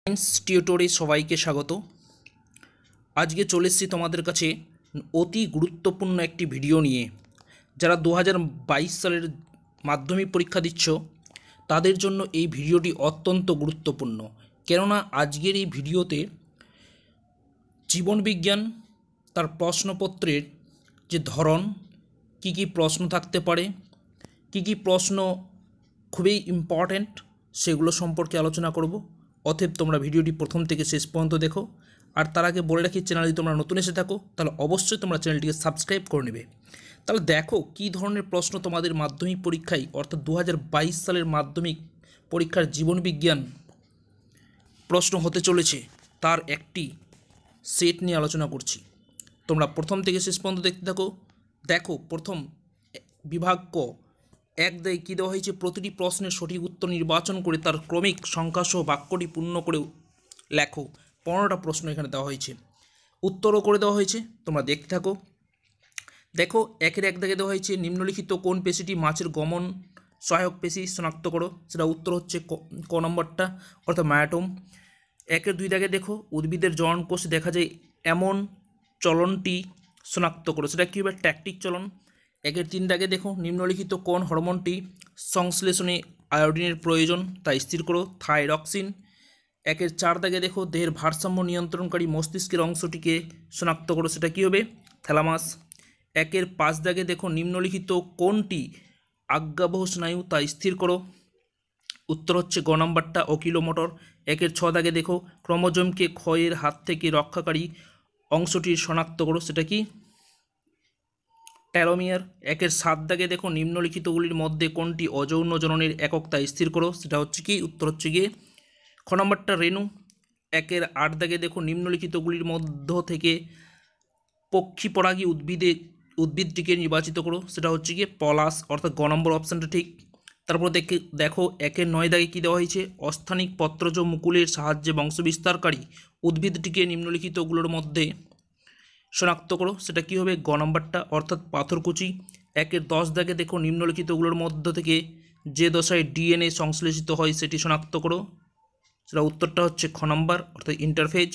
Science টিউটোরে সবাইকে স্বাগত। আজকে চলে এসেছি তোমাদের কাছে অতি গুরুত্বপূর্ণ একটি ভিডিও নিয়ে। যারা 2022 সালের মাধ্যমিক পরীক্ষা দিচ্ছ তাদের জন্য এই ভিডিওটি অত্যন্ত গুরুত্বপূর্ণ, কেননা আজকের এই ভিডিওতে জীবনবিজ্ঞান তার প্রশ্নপত্রের যে ধরন, কি কি প্রশ্ন থাকতে পারে, কি কি প্রশ্ন খুবই ইম্পর্ট্যান্ট, সেগুলো সম্পর্কে আলোচনা করব। অতএব তোমরা ভিডিওটি প্রথম থেকে শেষ পর্যন্ত দেখো। আর তার আগে বলে রাখি, চ্যানেলে যদি তোমরা নতুন এসে থাকো তাহলে অবশ্যই তোমরা চ্যানেলটিকে সাবস্ক্রাইব করে নেবে। তাহলে দেখো কী ধরনের প্রশ্ন তোমাদের মাধ্যমিক পরীক্ষায় অর্থাৎ 2022 সালের মাধ্যমিক পরীক্ষার জীবনবিজ্ঞান প্রশ্ন হতে চলেছে, তার একটি সেট নিয়ে আলোচনা করছি। তোমরা প্রথম থেকে শেষ পর্যন্ত দেখতে থাকো। দেখো, প্রথম বিভাগ ক, এক দায়ে কী দেওয়া হয়েছে, প্রতিটি প্রশ্নের সঠিক উত্তর নির্বাচন করে তার ক্রমিক সংখ্যাসহ বাক্যটি পূর্ণ করে লেখো। 15টা প্রশ্ন এখানে দেওয়া হয়েছে, উত্তরও করে দেওয়া হয়েছে, তোমরা দেখতে থাকো। দেখো, একের এক দাগে দেওয়া হয়েছে, নিম্নলিখিত কোন পেশিটি মাছের গমন সহায়ক পেশি শনাক্ত করো। সেটা উত্তর হচ্ছে ক নম্বরটা, অর্থাৎ মায়াটোম। একের দুই দাগে দেখো, উদ্ভিদের জননকোষে দেখা যায় এমন চলনটি শনাক্ত করো। সেটা কী হবে? ট্যাকটিক চলন। একের তিন দাগে দেখো, নিম্নলিখিত কোন হরমোনটি সংশ্লেষণে আয়োডিনের প্রয়োজন তা স্থির করো। থাইরক্সিন। একের চার দাগে দেখো, দেহের ভারসাম্য নিয়ন্ত্রণকারী মস্তিষ্কের অংশটিকে শনাক্ত করো। সেটা কী হবে? থ্যালামাস। একের পাঁচ দাগে দেখো, নিম্নলিখিত কোনটি আজ্ঞাবহ স্নায়ু তা স্থির করো। উত্তর হচ্ছে গ নম্বরটা, অকিলোমোটর। একের ছ দাগে দেখো, ক্রোমোজোমকে ক্ষয়ের হাত থেকে রক্ষাকারী অংশটির শনাক্ত করো। সেটা কি? টেলোমিয়ার। একের সাত দাগে দেখো, নিম্নলিখিতগুলির মধ্যে কোনটি অযৌন জননের একক তা স্থির করো। সেটা হচ্ছে কি? উত্তর হচ্ছে গিয়ে খ নম্বরটা, রেণু। একের আট দাগে দেখো, নিম্নলিখিতগুলির মধ্য থেকে পক্ষীপরাগী উদ্ভিদটিকে নির্বাচিত করো। সেটা হচ্ছে গিয়ে পলাশ, অর্থাৎ গ নম্বর অপশানটা ঠিক। তারপর দেখো, একের নয় দাগে কী দেওয়া হয়েছে, অস্থানিক পত্রজ মুকুলের সাহায্যে বংশবিস্তারকারী উদ্ভিদটিকে নিম্নলিখিতগুলোর মধ্যে শনাক্ত করো। সেটা কী হবে? গ নম্বরটা, অর্থাৎ পাথরকুচি। একের 10 দাগে দেখো, নিম্নলিখিতগুলোর মধ্য থেকে যে দশায় ডিএনএ সংশ্লেষিত হয় সেটি শনাক্ত করো। সেটা উত্তরটা হচ্ছে খ নম্বর, অর্থাৎ ইন্টারফেজ।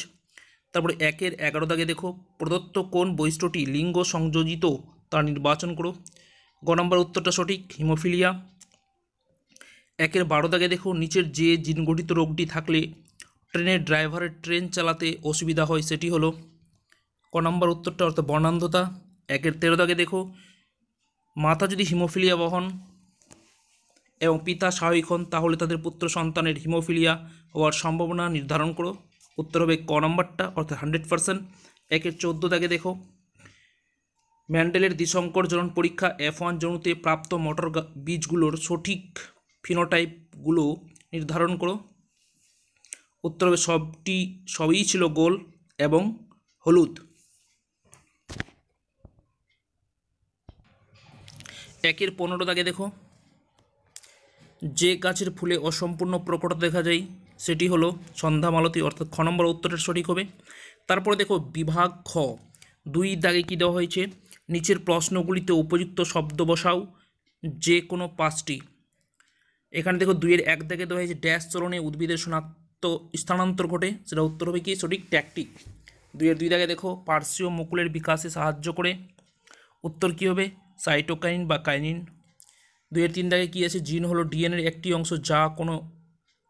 তারপরে একের 11 দাগে দেখো, প্রদত্ত কোন বৈশিষ্ট্যটি লিঙ্গ সংযোজিত তা নির্বাচন করো। গ নম্বর উত্তরটা সঠিক, হিমোফিলিয়া। একের 12 দাগে দেখো, নিচের যে জিনগঠিত রোগটি থাকলে ট্রেনের ড্রাইভারের ট্রেন চালাতে অসুবিধা হয় সেটি হলো। ক নম্বর উত্তরটা, অর্থাৎ বর্ণান্ধতা। একের 13 দাগে দেখো, মাতা যদি হিমোফিলিয়া বহন এবং পিতা স্বাভাবিক হন তাহলে তাদের পুত্র সন্তানের হিমোফিলিয়া হওয়ার সম্ভাবনা নির্ধারণ করো। উত্তর হবে ক নম্বরটা, অর্থাৎ 100%। একের 14 দাগে দেখো, ম্যান্ডেলের দ্বিসংকর জনন পরীক্ষা F1 জনুতে প্রাপ্ত মটর বীজগুলোর সঠিক ফিনোটাইপগুলো নির্ধারণ করো। উত্তর হবে সবই ছিল গোল এবং হলুদ। একের 15 দাগে দেখো, যে গাছের ফুলে অসম্পূর্ণ প্রকটতা দেখা যায় সেটি হলো সন্ধ্যামালতী, অর্থাৎ খ নম্বর উত্তরটা সঠিক হবে। তারপরে দেখো, বিভাগ খ, 2 দাগে কী দেওয়া হয়েছে, নিচের প্রশ্নগুলিতে উপযুক্ত শব্দ বসাও যে কোনো 5টি। এখানে দেখো 2 এর 1 দাগে দেওয়া হয়েছে, ড্যাশ চলনে উদ্ভিদের স্থানান্তর ঘটে। সেটা উত্তর হবে কি? সঠিক, ট্যাকটিক। 2 এর 2 দাগে দেখো, পার্শ্বীয় মুকুলের বিকাশে সাহায্য করে। উত্তর কী হবে? সাইটোকাইন বা কাইনিন। 2 এর 3 দাগে কী আছে, জিন হলো ডিএনএর একটি অংশ যা কোনো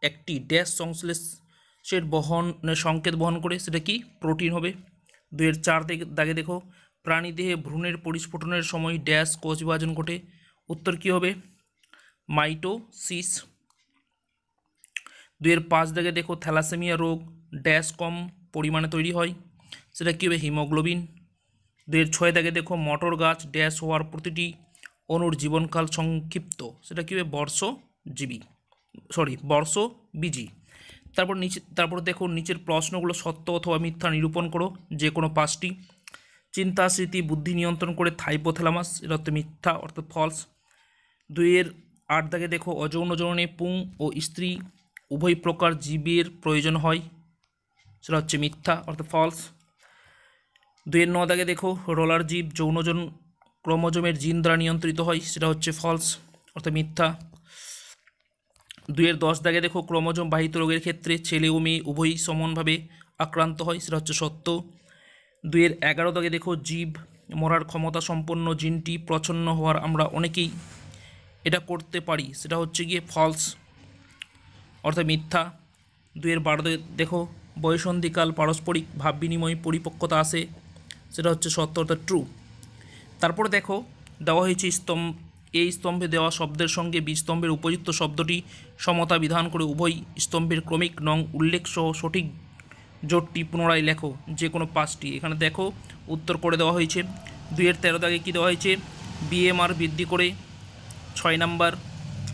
একটি ড্যাশ সংশ্লেষের সংকেত বহন করে। সেটা কি? প্রোটিন হবে। 2 এর 4 দাগে দেখো, প্রাণীদেহে ভ্রূণের পরিস্ফুটনের সময় ড্যাশ কোষ বিভাজন ঘটে। উত্তর কী হবে? মাইটোসিস। 2 এর 5 দাগে দেখো, থ্যালাসেমিয়া রোগ ড্যাশ কম পরিমাণে তৈরি হয়। সেটা কী হবে? হিমোগ্লোবিন। 2 এর 6 দাগে দেখো, মটর গাছ ড্যাশ হওয়ার প্রতিটি অণুর জীবনকাল সংক্ষিপ্ত। সেটা কী হবে? বর্ষবীজি। তারপর দেখো, নিচের প্রশ্নগুলো সত্য অথবা মিথ্যা নিরূপণ করো যে কোনো 5টি। চিন্তা, স্মৃতি, বুদ্ধি নিয়ন্ত্রণ করে হাইপোথ্যালামাস, এটা হচ্ছে মিথ্যা, অর্থাৎ ফলস। 2 এর 8 দাগে দেখো, অযৌন জননে পুং ও স্ত্রী উভয় প্রকার জীবের প্রয়োজন হয়। সেটা হচ্ছে মিথ্যা, অর্থাৎ ফলস। 2 এর 9 দাগে দেখো, রোলার জীব যৌনজন ক্রোমোজোমের জিন দ্বারা নিয়ন্ত্রিত হয়। সেটা হচ্ছে ফলস, অর্থাৎ মিথ্যা। 2-এর 10 দাগে দেখো ক্রোমোজোম বাহিত রোগের ক্ষেত্রে ছেলে ও মেয়ে উভয়ই সমানভাবে আক্রান্ত হয়, সেটা হচ্ছে সত্য। 2-এর 11 দাগে দেখো জীব মরার ক্ষমতা সম্পন্ন জিনটি প্রচ্ছন্ন হওয়ার আমরা অনেকেই এটা করতে পারি, সেটা হচ্ছে গিয়ে ফলস অর্থাৎ মিথ্যা। 2-এর 12 দাগে দেখো বয়সন্ধিকাল পারস্পরিক ভাব বিনিময় পরিপক্কতা আসে, সেটা হচ্ছে সত্য অর্থাৎ ট্রু। তারপরে দেখো দেওয়া হয়েছে এই স্তম্ভে দেওয়া শব্দের সঙ্গে বি স্তম্ভের উপযুক্ত শব্দটি সমতা বিধান করে উভয় স্তম্ভের ক্রমিক নং উল্লেখ সহ সঠিক জোটটি পুনরায় লেখো, যে কোনো 5টি। এখানে দেখো উত্তর করে দেওয়া হয়েছে। 2-এর 13 দাগে কী দেওয়া হয়েছে, বিএমআর বৃদ্ধি করে 6 নাম্বার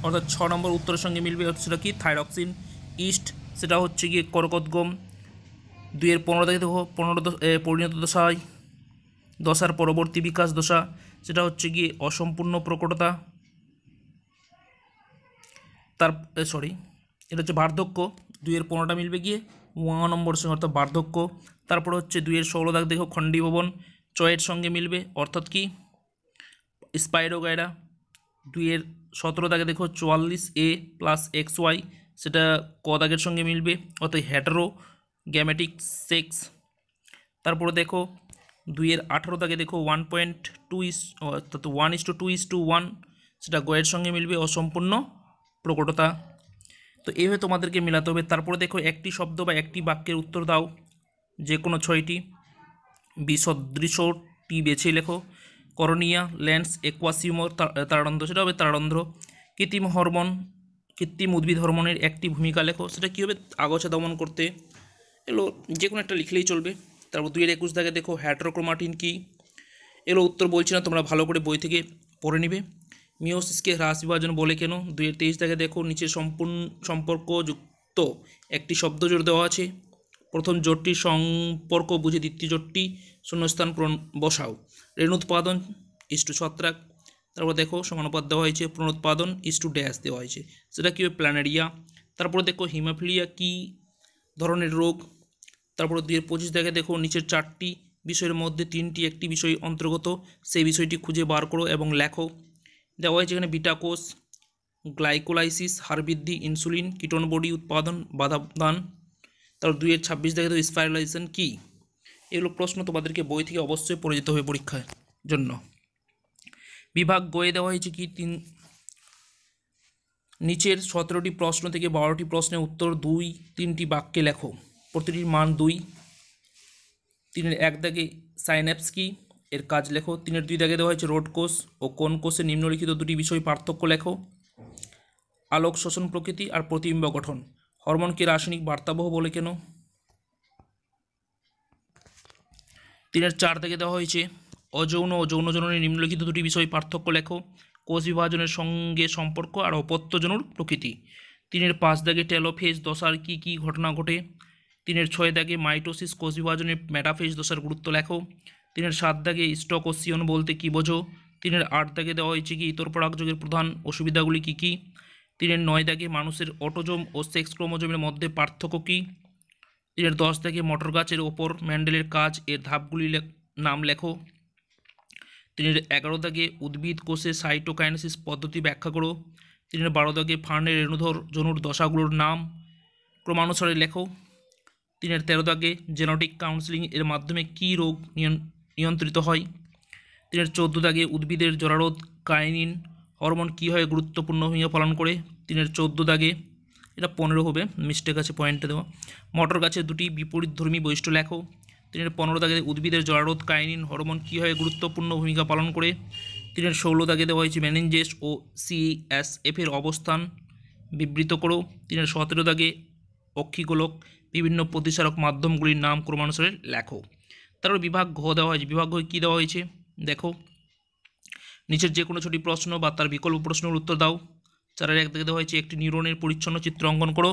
অর্থাৎ 6 নম্বর উত্তরের সঙ্গে মিলবে, সেটা কি থাইরক্সিন। ইস্ট সেটা হচ্ছে গিয়ে কর্কট গম। 2-এর 15 দাগে দেখো পরিণত দশার পরবর্তী বিকাশ দশা, সেটা হচ্ছে গিয়ে অসম্পূর্ণ প্রকটতা। এটা হচ্ছে বার্ধক্য। 2-এর 15টা মিলবে গিয়ে 1 নম্বর সঙ্গে অর্থাৎ বার্ধক্য। তারপরে হচ্ছে 2-এর 16 দাগ দেখো খণ্ডীভবন চয়ের সঙ্গে মিলবে অর্থাৎ কি স্পাইরোগাইরা। 2-এর 17 দাগে দেখো 44A প্লাস XY, সেটা ক দাগের সঙ্গে মিলবে অর্থাৎ হ্যাটারো গ্যামেটিক সেক্স। তারপরে দেখো 2-এর 18 দাগে দেখো 1.2 অর্থাৎ 1:2:1, সেটা গয়ের সঙ্গে মিলবে অসম্পূর্ণ প্রকটতা। তো এইভাবে তোমাদেরকে মেলাতে হবে। তারপরে দেখো একটি শব্দ বা একটি বাক্যের উত্তর দাও, যে কোনো 6টি। বিসদৃশটি বেছে লেখো। করণীয়া লেন্স একুয়াসিউমর তারারন্ধ্র, সেটা হবে তারারন্ধ্র। কৃত্রিম উদ্ভিদ হরমোনের একটি ভূমিকা লেখো, সেটা কী হবে আগাছা দমন করতে। এগুলো যে কোনো একটা লিখলেই চলবে। তারপর 2-এর 21 দাগে দেখো হেটারোক্রোমাটিন কি, এগুলো উত্তর বলছি না, তোমরা ভালো করে বই থেকে পড়ে নিবে। মিওসিসকে হ্রাস বিভাজন বলে কেন। 2-এর 23 দাগে দেখো নিচের সম্পর্কযুক্ত একটি শব্দ জোড় দেওয়া আছে, প্রথম জোটটির সম্পর্ক বুঝে দ্বিতীয় জোটটি শূন্যস্থান বসাও। রেণুৎপাদন ইস্টু ছত্রাক। তারপর দেখো সমানুপাত দেওয়া হয়েছে, পুনরুৎপাদন ইস্টু ড্যাশ দেওয়া হয়েছে, সেটা কী হবে প্ল্যানেরিয়া। তারপরে দেখো হিমোফিলিয়া কী ধরনের রোগ। তারপরে 2-এর 25 দাগে দেখো নিচের 4টি বিষয়ের মধ্যে 3টি একটি বিষয় অন্তর্গত, সেই বিষয়টি খুঁজে বার করো এবং লেখো। দেওয়া হয়েছে এখানে বিটা কোষ, গ্লাইকোলাইসিস, হার বৃদ্ধি, ইনসুলিন, কিটোন বডি উৎপাদন, বাধা দান। তারপর 2-এর 26 দাগে দেখো স্পাইরালাইজেশন কী। এগুলো প্রশ্ন তোমাদেরকে বই থেকে অবশ্যই পড়ে যেতে হবে পরীক্ষার জন্য। বিভাগ গয়ে দেওয়া হয়েছে কি নিচের 17টি প্রশ্ন থেকে 12টি প্রশ্নের উত্তর 2-3টি বাক্যে লেখো, প্রতিটির মান 2। 3-এর 1 দাগে সাইন্যাপস কি, এর কাজ লেখো। 3-এর 2 দাগে দেওয়া হয়েছে রোড কোষ ও কোন কোষে নিম্নলিখিত দুটি বিষয় পার্থক্য লেখো। আলোক শোষণ প্রকৃতি আর প্রতিবিম্ব গঠন। হরমোনকে রাসায়নিক বার্তাবহ বলে কেন। 3-এর 4 দাগে দেওয়া হয়েছে অযৌন ও যৌনজননের নিম্নলিখিত দুটি বিষয় পার্থক্য লেখো। কোষ বিভাজনের সঙ্গে সম্পর্ক আর অপত্যজনুর প্রকৃতি। 3-এর 5 দাগে টেলোফেজ দশার কী কী ঘটনা ঘটে। 3-এর 6 দাগে মাইটোসিস কোষ বিভাজনের মেটাফেজ দশার গুরুত্ব লেখো। 3-এর 7 দাগে স্টকোসিয়ন বলতে কী বোঝো। 3-এর 8 দাগে দেওয়া হয়েছে কি ইতর পরাগযোগের প্রধান অসুবিধাগুলি কী কী। 3-এর 9 দাগে মানুষের অটোজোম ও সেক্স ক্রোমোজোমের মধ্যে পার্থক্য কী। 3-এর 10 দাগে মটর গাছের ওপর ম্যান্ডেলের কাজ এর ধাপগুলি নাম লেখো। 3-এর 11 দাগে উদ্ভিদ কোষে সাইটোকাইনেসিস পদ্ধতি ব্যাখ্যা করো। 3-এর 12 দাগে ফার্নের রেণুধর জনুর দশাগুলোর নাম ক্রমানুসারে লেখো। 3-এর 13 দাগে জেনেটিক কাউন্সেলিং এর মাধ্যমে কী রোগ নিয়ন্ত্রিত হয়। 3-এর 14 দাগে উদ্ভিদের জরারোধ কাইনিন হরমোন কীভাবে গুরুত্বপূর্ণ ভূমিকা পালন করে। 3-এর 14 দাগে এটা 15 হবে, মিস্টেক আছে পয়েন্টে দেওয়া। মটর গাছের দুটি বিপরীতধর্মী বৈশিষ্ট্য লেখো। 3-এর 15 দাগে উদ্ভিদের জরারোধ কাইনিন হরমোন কীভাবে গুরুত্বপূর্ণ ভূমিকা পালন করে। 3-এর 16 দাগে দেওয়া হয়েছে মেনিনজেস ও CSF এর অবস্থান বিবৃত করো। 3-এর 17 দাগে অক্ষিগোলক বিভিন্ন প্রতিসারক মাধ্যমগুলির নাম ক্রমানুসারে লেখো। তারপর বিভাগ ঘ দেওয়া হয়েছে। বিভাগ ঘ কী দেওয়া হয়েছে দেখো, নিচের যে কোনো 6টি প্রশ্ন বা তার বিকল্প প্রশ্নের উত্তর দাও। 4-এর 1 দাগে দেওয়া হয়েছে একটি নিউরনের পরিচ্ছন্ন চিত্র অঙ্কন করো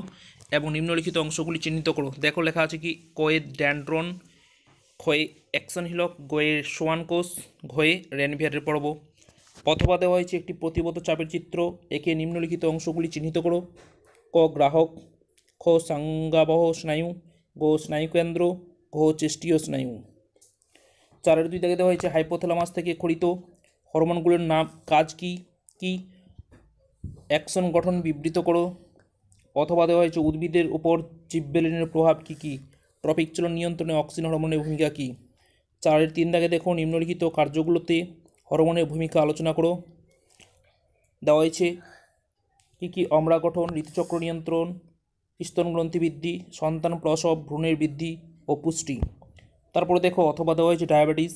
এবং নিম্নলিখিত অংশগুলি চিহ্নিত করো। দেখো লেখা আছে কি কয়ে ড্যান্ড্রন, ক্ষয়ে অ্যাকশন হিলক, গয়ে সোয়ান কোষ, ঘয়ে রেনভিয়ারের পর্ব। অথবা দেওয়া হয়েছে একটি প্রতিবত চাপের চিত্র, একে নিম্নলিখিত অংশগুলি চিহ্নিত করো। ক গ্রাহক, খ সাঙ্গাবহ স্নায়ু, গো স্নায়ুকেন্দ্র, ঘ চেষ্টীয় স্নায়ু। 4-এর 2 দাগে দেওয়া হয়েছে হাইপোথ্যালামাস থেকে খরিত হরমোনগুলোর নাম কাজ কি কি অ্যাকশন গঠন বিবৃত করো। অথবা দেওয়া হয়েছে উদ্ভিদের উপর জিবরেলিনের প্রভাব কী কী, ট্রপিক চলন নিয়ন্ত্রণে অক্সিজেন হরমোনের ভূমিকা কী। 4-এর 3 দাগে দেখো নিম্নলিখিত কার্যগুলোতে হরমোনের ভূমিকা আলোচনা করো। দেওয়া হয়েছে কী কী, অমরা গঠন, ঋতুচক্র নিয়ন্ত্রণ, স্তনগ্রন্থি বৃদ্ধি, সন্তান প্রসব, ভ্রূণের বৃদ্ধি ও পুষ্টি। তারপরে দেখো অথবা দেওয়া হয়েছে ডায়াবেটিস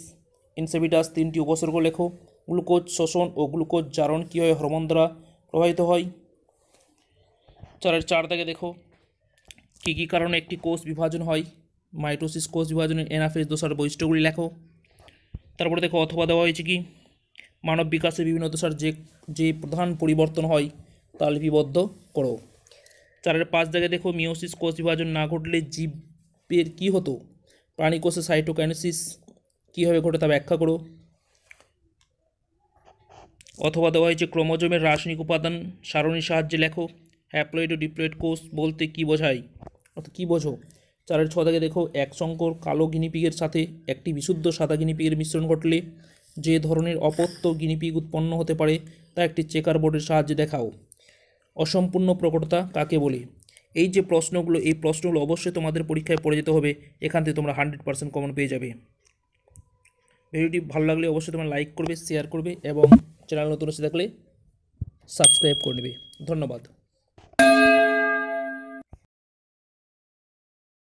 ইনসিপিটাস 3টি উপসর্গ লেখো। গ্লুকোজ শোষণ ও গ্লুকোজ জারণ কীভাবে হরমোন দ্বারা প্রভাবিত হয়। 4-এর 4 দাগে দেখো কী কী কারণে একটি কোষ বিভাজন হয়, মাইটোসিস কোষ বিভাজনের এনাফেজ দশার বৈশিষ্ট্যগুলি লেখো। তারপরে দেখো অথবা দেওয়া হয়েছে কি, মানব বিকাশে বিভিন্ন দশার যে প্রধান পরিবর্তন হয় তা লিপিবদ্ধ করো। 4-এর 5 দাগে দেখো মিওসিস কোষ বিভাজন না ঘটলে জীবের কী হতো, প্রাণী কোষে সাইটোকাইনেসিস কীভাবে ঘটে তা ব্যাখ্যা করো। অথবা দেওয়া হয়েছে ক্রোমোজোমের রাসায়নিক উপাদান সারণীর সাহায্যে লেখো। হ্যাপ্লয়েড ও ডিপ্লয়েড কোষ বলতে কী বোঝায়, অর্থাৎ কী বোঝো। 4-এর 6 দাগে দেখো এক সংকর কালো গিনিপিগের সাথে একটি বিশুদ্ধ সাদা গিনিপিগের মিশ্রণ ঘটলে যে ধরনের অপত্য গিনিপিগ উৎপন্ন হতে পারে তা একটি চেকার বোর্ডের সাহায্যে দেখাও। অসম্পূর্ণ প্রকটতা কাকে বলে। এই যে প্রশ্নগুলো, এই প্রশ্নগুলো অবশ্যই তোমাদের পরীক্ষায় পড়ে যেতে হবে, এখান থেকে তোমরা 100% কমন পেয়ে যাবে। ভিডিওটি ভালো লাগলে অবশ্যই তোমরা লাইক করবে, শেয়ার করবে এবং চ্যানেল নতুন এসে থাকলে সাবস্ক্রাইব করে নেবে। ধন্যবাদ।